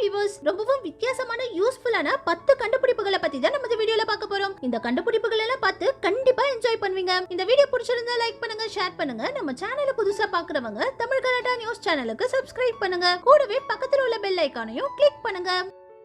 Viewers, ரொம்பவும் வித்தியாசமான யூஸ்ஃபுல்லான 10 கண்டுபிடிப்புகளை பத்தி தான் நம்ம இந்த வீடியோல பார்க்க போறோம். இந்த கண்டுபிடிப்புகள் எல்லாம் பார்த்து கண்டிப்பா என்ஜாய் பண்ணுவீங்க. இந்த வீடியோ பிடிச்சிருந்தா லைக் பண்ணுங்க, ஷேர் பண்ணுங்க. நம்ம சேனலை புதுசா பார்க்கறவங்க தமிழ் கலாட்டா நியூஸ் சேனலுக்கு சப்ஸ்கிரைப் பண்ணுங்க. கூடவே பக்கத்துல உள்ள பெல் ஐகானையும் கிளிக் பண்ணுங்க.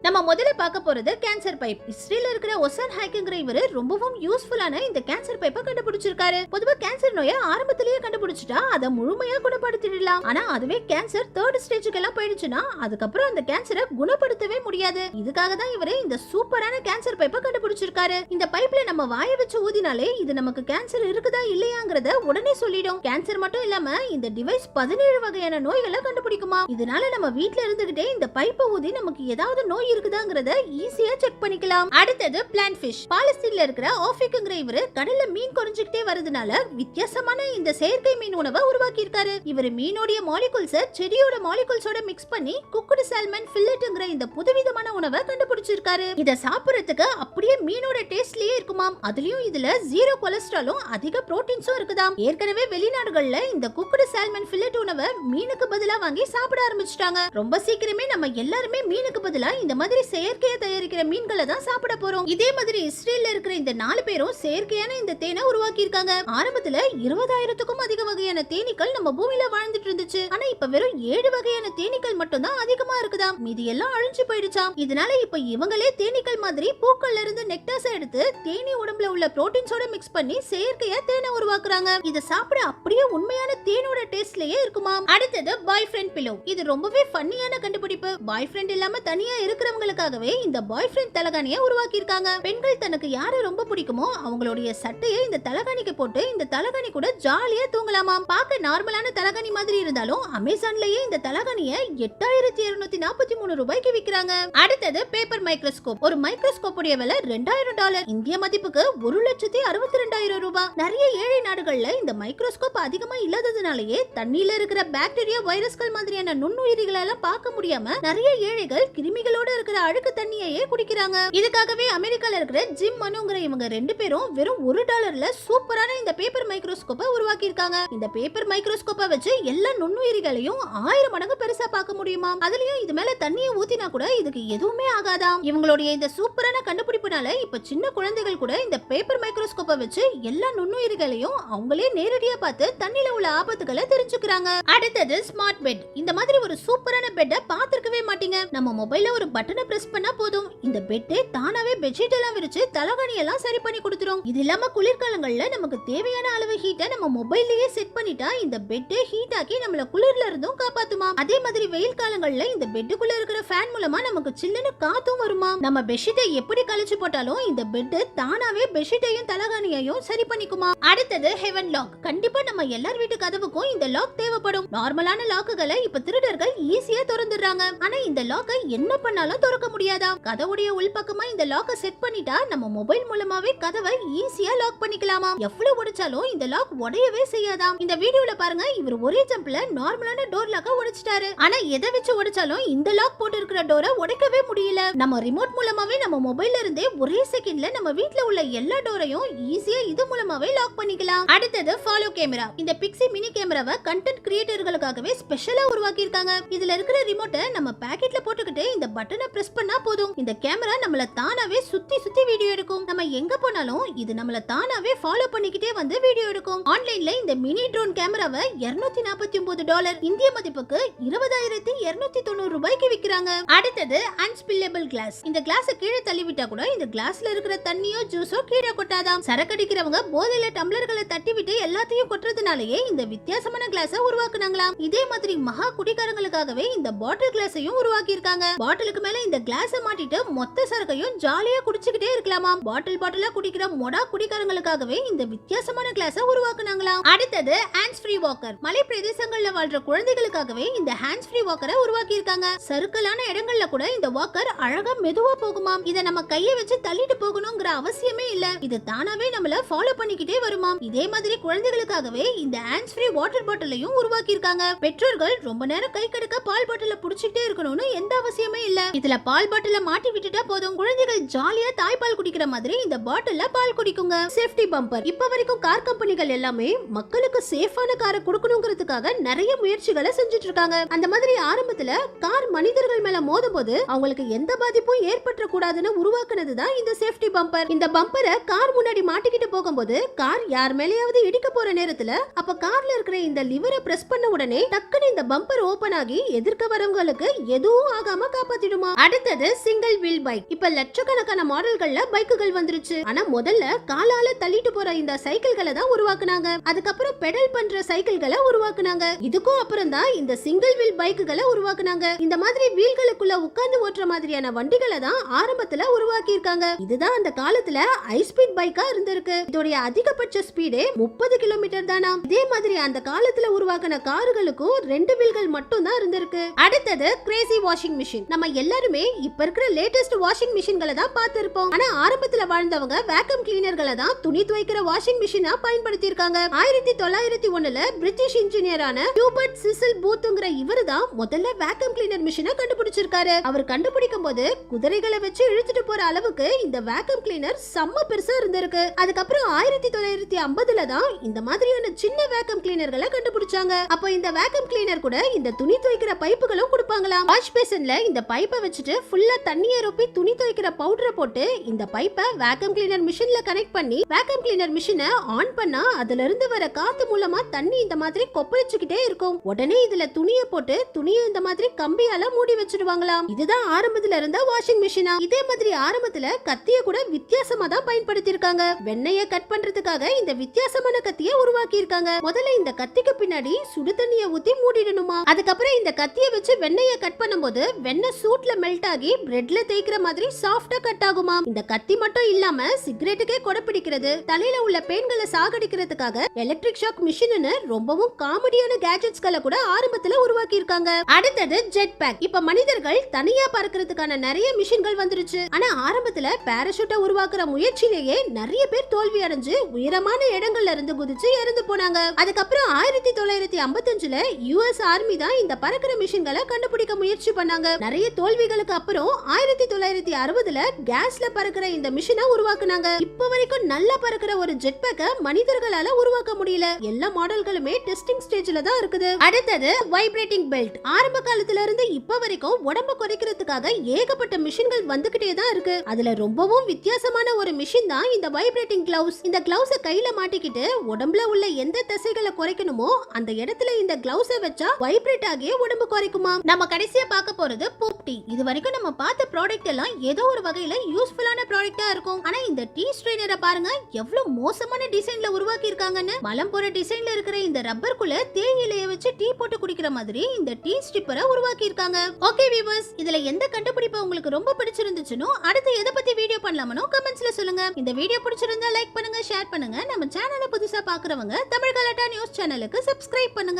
நம்ம முதல்ல பார்க்க போறது கேன்சர் பைப். இஸ்ரேல்ல இருக்கிற ஒசன் ஹைக்குங்கிற இவரு ரொம்பவும் யூஸ்ஃபுல்லான இந்த கேன்சர் பைப்பை கண்டுபிடிச்சிருக்காரு. பொதுவா கேன்சர் நோயை ஆரம்பத்திலேயே கண்டுபிடிச்சிட்டா அதை முழுமையா குணப்படுத்திடலாம். ஆனா அதுவே கேன்சர் 3rd ஸ்டேஜுக்கு எல்லாம் போயிடுச்சுன்னா அதுக்கப்புறம் அந்த கேன்சரை குணப்படுத்தவே முடியாது. இதுக்காக தான் இவரு இந்த சூப்பரான கேன்சர் பைப்பை கண்டுபிடிச்சிருக்காரு. இந்த பைப்ல நம்ம வாயை வச்சு ஊதினாலே இது நமக்கு கேன்சர் இருக்குதா இல்லையாங்கிறத உடனே சொல்லிடும். கேன்சர் மட்டும் இல்லாம இந்த டிவைஸ் 17 வகையான நோய்களை கண்டுபிடிக்குமா. இதனால நம்ம வீட்ல இருந்துகிட்டே இந்த பைப்பை ஊதி நமக்கு ஏதாவது நோய் இருக்குதாங்கறத ஈஸியா செக் பண்ணிக்கலாம். அடுத்தது பிளான்ட் ஃபிஷ். பாலஸ்தீன்ல இருக்கிற ஆஃபிக்குங்கிற இவரு கடல்ல மீன் குறைஞ்சிட்டே வரதுனால வித்தியாசமான இந்த செயற்கை மீன் உணவை உருவாக்கி இருக்காரு. இவரு மீனோட மாலிகுல்ஸை செடியோட மாலிகுல்ஸோட மிக்ஸ் பண்ணி குக்குடு சால்மன் ஃபில்லட்ங்கிற இந்த புதுவிதமான உணவை கண்டுபிடிச்சிருக்காரு. இத சாப்பிடுறதுக்கு அப்படியே மீனோட டேஸ்ட்லயே இருக்குமாம். அதுலயும் இதுல 0 கொலஸ்ட்ராலும் அதிக புரோட்டீன்ஸும் இருக்குதாம். ஏற்கனவே வெளிநாடுகள்ல இந்த குக்குடு சால்மன் ஃபில்லட் உணவை மீனுக்கு பதிலா வாங்கி சாப்பிட ஆரம்பிச்சிட்டாங்க. ரொம்ப சீக்கிரமே நம்ம எல்லாருமே மீனுக்கு பதிலா இந்த மாதிரி செயற்கையா தயாரிக்கிற மீன்களை தான் சாப்பிட போறோம். இதே மாதிரி இஸ்ரேல்ல இருக்கிற இந்த 4 பேரும் செயற்கையான இந்த தேனை உருவாக்கி இருக்காங்க. ஆரம்பத்துல 20,000க்கும் அதிக வகையான தேனீக்கள் நம்ம பூமியில வாழ்ந்துட்டு இருந்துச்சு. ஆனா இப்ப வெறும் 7 வகையான தேனீக்கள் மட்டும் தான் அதிகமா இருக்குதாம். மீதி எல்லாம் அழிஞ்சு போயிடுச்சாம். இதனால இப்ப இவங்களே தேனீக்கள் மாதிரி பூக்கள்ல இருந்து நெக்டாஸ் எடுத்து தேனீ உடம்புல உள்ள புரோட்டீன்ஸோட மிக்ஸ் பண்ணி செயற்கையா தேனை உருவாக்குறாங்க. இத சாப்பிட அப்படியே உண்மையான தேனோட டேஸ்ட்லயே இருக்குமாம். அடுத்தது பாய் ஃப்ரெண்ட் பில்லோ. இது ரொம்பவே ஃபன்னியான கண்டுபிடிப்பு. பாய் ஃப்ரெண்ட் இல்லாம தனியா இருக்கிறவங்களுக்காகவே இந்த பாய் ஃப்ரெண்ட் தலகாணியை உருவாக்கி இருக்காங்க. பெண்கள் தனக்கு யாரை ரொம்ப பிடிக்குமோ அவங்களுடைய சட்டையை இந்த தலகாணிக்கு போட்டு இந்த தலகாணி கூட ஜாலியா தூங்கலாமாம். பார்க்க நார்மலான தலகாணி மாதிரி இருந்தாலும் அமேசான்லயே இந்த தலகாணியை 8,243 ரூபாய்க்கு விக்கிறாங்க. அடுத்தது பேப்பர் மைக்ரோஸ்கோப். ஒரு மைக்ரோஸ்கோப் உடைய விலை $2,000. இந்திய மதிப்புக்கு 1,62,000 ரூபாய். நிறைய ஏழை நாடுகள்ல இந்த மைக்ரோஸ்கோப் அதிகமா இல்லாததுனாலேயே தண்ணியில இருக்கிற பாக்டீரியா, வைரஸ்கள் மாதிரியான நுண்ணுயிரிகளை எல்லாம் பார்க்க முடியாம நிறைய ஏழைகள் கிருமிகளோட இருக்கிற அழுக்கு தண்ணியையே குடிக்கிறாங்க. இதுக்காகவே அமெரிக்கால இருக்கிற ஜிம் மனுங்கிற இவங்க 2 பேரும் வெறும் $1ல சூப்பரான இந்த பேப்பர் மைக்ரோஸ்கோப்பை உருவாக்கி இருக்காங்க. இந்த பேப்பர் மைக்ரோஸ்கோப்பை வச்சு எல்லா நுண்ணுயிரிகளையும் 1000 மடங்கு பெருசா பார்க்க முடியுமா. அதுலயும் இது மேல தண்ணியை ஊத்தினா கூட இதுக்கு எதுவுமே ஆகாதாம். இவங்களுடைய இந்த சூப்பரான கண்டுபிடிப்புனால இப்ப சின்ன குழந்தைகள் கூட இந்த பேப்பர் மைக்ரோஸ்கோப்பை வச்சு எல்லா நுண்ணுயிரிகளையும் அவங்களே நேரடியா பார்த்து தண்ணில உள்ள ஆபத்துகளை தெரிஞ்சுக்கிறாங்க. அடுத்தது ஸ்மார்ட் பெட். இந்த மாதிரி ஒரு சூப்பரான பெட்டை பார்த்திருக்கவே மாட்டீங்க. நம்ம மொபைல்ல ஒரு பட்டனை பிரஸ் பண்ணா போதும் இந்த பெட்டே தானாவே பெட்ஷீட் எல்லாம் விரிச்சு தலகாணி எல்லாம் சரி பண்ணி கொடுத்துரும். இது இல்லாம குளிர்காலங்கள்ல நமக்கு தேவையான அளவு ஹீட்டை நம்ம மொபைல்லயே செட் பண்ணிட்டா இந்த பெட்டே ஹீட் ஆக்கி நம்மள குளிர்ல இருந்தும் காப்பாத்துமா. அதே மாதிரி வெயில் காலங்கள்ல இந்த பெட்டுக்குள்ள இருக்கிற ஃபேன் மூலமா நமக்கு சில்லுன்னு காத்தும் வருமா. நம்ம பெட்ஷீட்டை எப்படி கழிச்சு போட்டாலும் இந்த பெட் தானாவே பெட்ஷீட்டையும் தலகாணியையும் சரி பண்ணிக்குமா. அடுத்தது ஹெவன் லாக். கண்டிப்பா நம்ம எல்லார் வீட்டு கதவுக்கும் இந்த லாக் தேவைப்படும். நார்மலான லாக்குகளை இப்ப திருடர்கள் ஈஸியா திறந்துடுறாங்க. ஆனா இந்த லாக்கை என்ன பண்ணாலும் திறக்க முடியாதா. கதவுடைய உள்பக்கமா இந்த லாக்கை செட் பண்ணிட்டா நம்ம மொபைல் மூலமாவே கதவை ஈஸியா லாக் பண்ணிக்கலாமா. எவ்வளவு உடைச்சாலும் இந்த லாக் உடையவே செய்யாதாம். இந்த வீடியோல பாருங்க, இவர் ஒரே ஜம்ப்ல நார்மலான டோர் லாக்கை உடைச்சிட்டாரு. ஆனா எதை வச்சு உடைச்சாலும் இந்த லாக் போட்டு இருக்கிற டோரை உடைக்கவே முடியல. நம்ம ரிமோட் மூலமாவே நம்ம மொபைல்ல இருந்தே ஒரே செகண்ட்ல நம்ம வீட்ல உள்ள எல்லா டோரையும் ஈஸியா இது மூலமாவே லாக் பண்ணிக்கலாம். அடுத்தது ஃபாலோ கேமரா. இந்த பிக்ஸி மினி கேமராவை கண்டென்ட் கிரியேட்டர்களுக்காகவே ஸ்பெஷலா உருவாக்கி இருக்காங்க. இதுல இருக்கிற ரிமோட்டை நம்ம பாக்கெட்ல போட்டுக்கிட்டு இந்த பட்டனை பிரஸ் பண்ணா போதும் இந்த கேமரா நம்மள தானாவே சுத்தி சுத்தி வீடியோ எடுக்கும். நம்ம எங்க போனாலும் இது நம்மள தானாவே ஃபாலோ பண்ணிக்கிட்டே வந்து வீடியோ எடுக்கும். ஆன்லைன்ல இந்த மினி ட்ரோன் கேமராவை $249 இந்திய மதிப்புக்கு 20,290 ரூபாய்க்கு விக்கிறாங்க. அடுத்தது அன்ஸ்பில்லபிள் கிளாஸ். இந்த கிளாஸை கீழே தள்ளி விட்டா கூட இந்த கிளாஸ்ல இருக்கிற தண்ணியோ ஜூஸோ கீழே கொட்டாதாம். சரக்கடிக்கிறவங்க போதையில டம்ளர்களை தட்டி விட்டு எல்லாத்தையும் கொட்டுறதுனாலேயே இந்த வித்தியாசமான கிளாஸை உருவாக்குனாங்களாம். இதே மாதிரி மகா குடிகாரங்களுக்காகவே இந்த பாட்டில் கிளாஸையும் உருவாக்கி இருக்காங்க. பாட்டிலுக்கு மேல இந்த கிளாஸை மாட்டிட்டு மொத்த சரக்கையும் ஜாலியா குடிச்சுக்கிட்டே இருக்கலாமா. பாட்டிலா குடிக்கிற மொடா குடிகாரங்களுக்காகவே இந்த வித்தியாசமான கிளாஸை உருவாக்குனாங்களாம். அடுத்தது ஹேண்ட்ஸ் ஃப்ரீ வாக்கர். மலை பிரதேசங்கள்ல வாழ்ற குழந்தைகளுக்காகவே இந்த ஹேண்ட்ஸ் ஃப்ரீ வாக்கரை உருவாக்கி இருக்காங்க. சறுக்கலான இடங்கள்ல கூட இந்த வாக்கர் அழகா மெதுவா போகுமாம். இத நம்ம கையை வச்சு தள்ளிட்டு போகணுங்கிற அவசியமே இல்ல. இது தானாவே நம்மள ஃபாலோ பண்ணிக்கிட்டே வருமாம். இதே மாதிரி குழந்தைகளுக்காகவே இந்த ஹேண்ட்ஸ் ஃப்ரீ வாட்டர் பாட்டிலையும் உருவாக்கி இருக்காங்க. பெற்றோர்கள் ரொம்ப நேரம் கை கடுக்க பால் பாட்டில புடிச்சிட்டே இருக்கணும்னு எந்த அவசியமே இல்ல. இதுல பால் பாட்டில மாட்டி விட்டுட்டா போதும் குழந்தைகள் ஜாலியா தாய்ப்பால் குடிக்கிற மாதிரி இந்த பாட்டில்ல பால் குடிக்குங்க. Safety bumper. இப்ப வரைக்கும் கார் கம்பெனிகள் எல்லாமே மக்களுக்கு சேஃபான காரை கொடுக்கணுங்கிறதுக்காக நிறைய முயற்சிகளை செஞ்சுட்டு இருக்காங்க. அந்த மாதிரி ஆரம்பத்துல கார் மனிதர்கள் மேல மோதும்போது அவங்களுக்கு எந்த பாதிப்பும் ஏற்பட்ட கூடாதுன்னு உருவாக்குனதுதான் இந்த சேஃப்டி பம்பர். இந்த பம்பரை கார் முன்னாடி மாட்டிக்கிட்டு போகும்போது கார் யார் மேலேயாவது இடிக்க போற நேரத்துல அப்ப கார்ல இருக்கிற இந்த லிவரை பிரஸ் பண்ண உடனே டக்குன்னு இந்த பம்பர் ஓபன் ஆகி எதிர்க்க வரவங்களுக்கு எதுவும் ஆகாம காப்பாத்திடுமா. அடுத்தது சிங்கிள் வீல் பைக். இப்ப லட்சக்கணக்கான மாடல்கள்ல பைக்குகள் வந்துருச்சு. ஆனா முதல்ல காலால தள்ளிட்டு போற இந்த சைக்கிள்களை தான் உருவாக்குனாங்க. அதுக்கப்புறம் பெடல் பண்ற சைக்கிள்களை உருவாக்குனாங்க. இதுக்கும் அப்புறம் தான் இந்த சிங்கிள் வீல் பைக்குகளை உருவாக்குனாங்க. இந்த மாதிரி வீல்களுக்குள்ள உட்கார்ந்து ஓட்டுற மாதிரியான வண்டிகளை தான் ஆரம்பத்துல உருவாக்கி இருக்காங்க. இதுதான் அந்த காலத்துல ஹை ஸ்பீட் பைக்கா இருந்திருக்கு. இதோட அதிகபட்ச ஸ்பீடே 30 கிலோமீட்டர் தானா. இதே மாதிரி அந்த காலத்துல உருவாக்கின கார்களுக்கும் 2 வீல்கள் மட்டும் தான் இருந்திருக்கு. அடுத்தது கிரேசி வாஷிங் மிஷின். நம்ம எல்லாருமே இப்ப இருக்கிற லேட்டஸ்ட் வாஷிங் மிஷின்களை தான் பார்த்திருப்போம். ஆனா ஆரம்பத்துல வாழ்ந்தவங்க வேக்யூம் கிளீனர்களை தான் துணி துவைக்கிற வாஷிங் மிஷினா பயன்படுத்தி இருக்காங்க. 1901ல பிரிட்டிஷ் இன்ஜினியரான ஹியூபர்ட் சிசில் பூத்ங்கிற இவரு தான் முதல்ல வேக்யூம் கிளீனர் மிஷினை கண்டுபிடிச்சிருக்காரு. அவர் கண்டுபிடிக்கும் போது குதிரைகளை வச்சு இழுத்துட்டு போற அளவுக்கு இந்த வேக்யூம் கிளீனர் செம்ம பெருசா இருந்திருக்கு. அதுக்கப்புறம் 1950ல தான் இந்த மாதிரியான சின்ன வேக்யூம் கிளீனர்களை கண்டுபிடிச்சாங்க. அப்போ இந்த வேக்யூம் கிளீனர் கூட இந்த துணி துவைக்கிற பைப்புகளும் கொடுப்பாங்களாம். வாஷ் பேசின்ல இந்த பைப்பை வச்சுட்டு ஃபுல்லா தண்ணியை ரொப்பி துணி துவைக்கிற பவுடரை போட்டு இந்த பைப்பை வேக்யூம் கிளீனர் மிஷின்ல கனெக்ட் பண்ணி வேக்யூம் கிளீனர் மிஷினை ஆன் பண்ணா அதுல இருந்து வர காத்து மூலமா தண்ணி இந்த மாதிரி கொப்பளிச்சுக்கிட்டே இருக்கும். உடனே இதுல துணியை போட்டு துணியை இந்த மாதிரி கம்பியால மூடி வச்சிடுவாங்களாம். இதுதான் ஆரம்பத்துல இருந்த வாஷிங் மிஷினா. இதே மாதிரி ஆரம்பத்துல கத்திய கூட வித்தியாசமா தான் பயன்படுத்தி இருக்காங்க. வெண்ணெயை கட் பண்றதுக்காக இந்த வித்தியாசமான கத்தியை உருவாக்கி இருக்காங்க. முதல்ல இந்த கத்திக்கு பின்னாடி சுடு தண்ணியை ஊத்தி மூடிடணுமா. அதுக்கப்புறம் இந்த கத்தியை வச்சு வெண்ணெயை கட் பண்ணும்போது வெண்ணெய் சூட்ல மெல்ட் ஆகி பிரெட்ல தேய்க்கிற மாதிரி சாஃப்டா கட் ஆகுமா. இந்த கத்தி மட்டும் இல்லாம சிகரெட்டுக்கே கொடை பிடிக்கிறது, தலையில உள்ள பெயின்களை சாகடிக்கிறதுக்காக எலக்ட்ரிக் ஷாக் மிஷின்னு ரொம்பவும் காமெடியான கேஜெட்ஸ்களை கூட ஆரம்பத்துல உருவாக்கி இருக்காங்க. அடுத்தது ஜெட் பேக். இப்ப மனிதர்கள் தனியா பறக்கிறதுக்கான நிறைய மிஷின்கள் வந்துருச்சு. ஆனா ஆரம்பத்துல பாராசூட்டை உருவாக்குற முயற்சியிலேயே நிறைய பேர் தோல்வி அடைஞ்சு உயரமான இடங்கள்ல இருந்து குதிச்சு இறந்து போனாங்க. அதுக்கப்புறம் 1955ல யுஎஸ் ஆர்மி தான் இந்த பறக்கிற மிஷின்களை கண்டுபிடிக்க முயற்சி பண்ணாங்க. நிறைய தோல்விகளுக்கு அப்புறம் 1960ல கேஸ்ல பறக்கிற இந்த மிஷினை உருவாக்குனாங்க. இப்ப வரைக்கும் நல்லா பறக்கிற ஒரு ஜெட் பேக்க மனிதர்களால உருவாக்க முடியல. எல்லா மாடல்களுமே டெஸ்டிங் ஸ்டேஜ்ல தான் இருக்குது. அடுத்தது வைப்ரேட்டிங் பெல்ட். ஆரம்ப காலத்துல இருந்து இப்ப வரைக்கும் உடம்ப குறைக்கிறதுக்காக ஏகப்பட்ட மிஷின்கள் வந்துகிட்டே தான் இருக்கு. அதுல ரொம்பவும் வித்தியாசமான ஒரு மிஷின் தான் இந்த வைப்ரேட்டிங் கிளவுஸ். இந்த கிளவுஸ கையில மாட்டிக்கிட்டு உடம்புல உள்ள எந்த தசைகளை குறைக்கணுமோ அந்த இடத்துல இந்த கிளவுஸ வச்சா வைப்ரேட் ஆகிய உடம்பு குறைக்குமா. நம்ம கடைசியா பார்க்க போறது போப் டீ. இது வரைக்கும் நம்ம பார்த்த ப்ராடக்ட் எல்லாம் ஏதோ ஒரு வகையில யூஸ்ஃபுல்லான ப்ராடக்ட்டா இருக்கும். ஆனா இந்த டீ ஸ்ட்ரெயினரை பாருங்க எவ்வளவு மோசமான டிசைன்ல உருவாக்கி இருக்காங்கன்னு. மலம் போற டிசைன்ல இருக்கிற இந்த ரப்பர்க்குள்ள தேயிலையை வச்சு டீ போட்டு குடிக்கிற மாதிரி இந்த டீ ஸ்ட்ரிப்பரை உருவாக்கி இருக்காங்க. ஓகே வியூவர்ஸ், இதுல எந்த கண்டுபிடிப்பு உங்களுக்கு ரொம்ப பிடிச்சிருந்துச்சுனோ அடுத்து எதை பத்தி வீடியோ பண்ணலாமனோ கமெண்ட்ஸ்ல சொல்லுங்க. இந்த வீடியோ பிடிச்சிருந்தா லைக் பண்ணுங்க, ஷேர் பண்ணுங்க. நம்ம சேனலை புதுசா பாக்குறவங்க தமிழ் கலாட்டா நியூஸ் சேனலுக்கு சப்ஸ்கிரைப் பண்ணுங்க.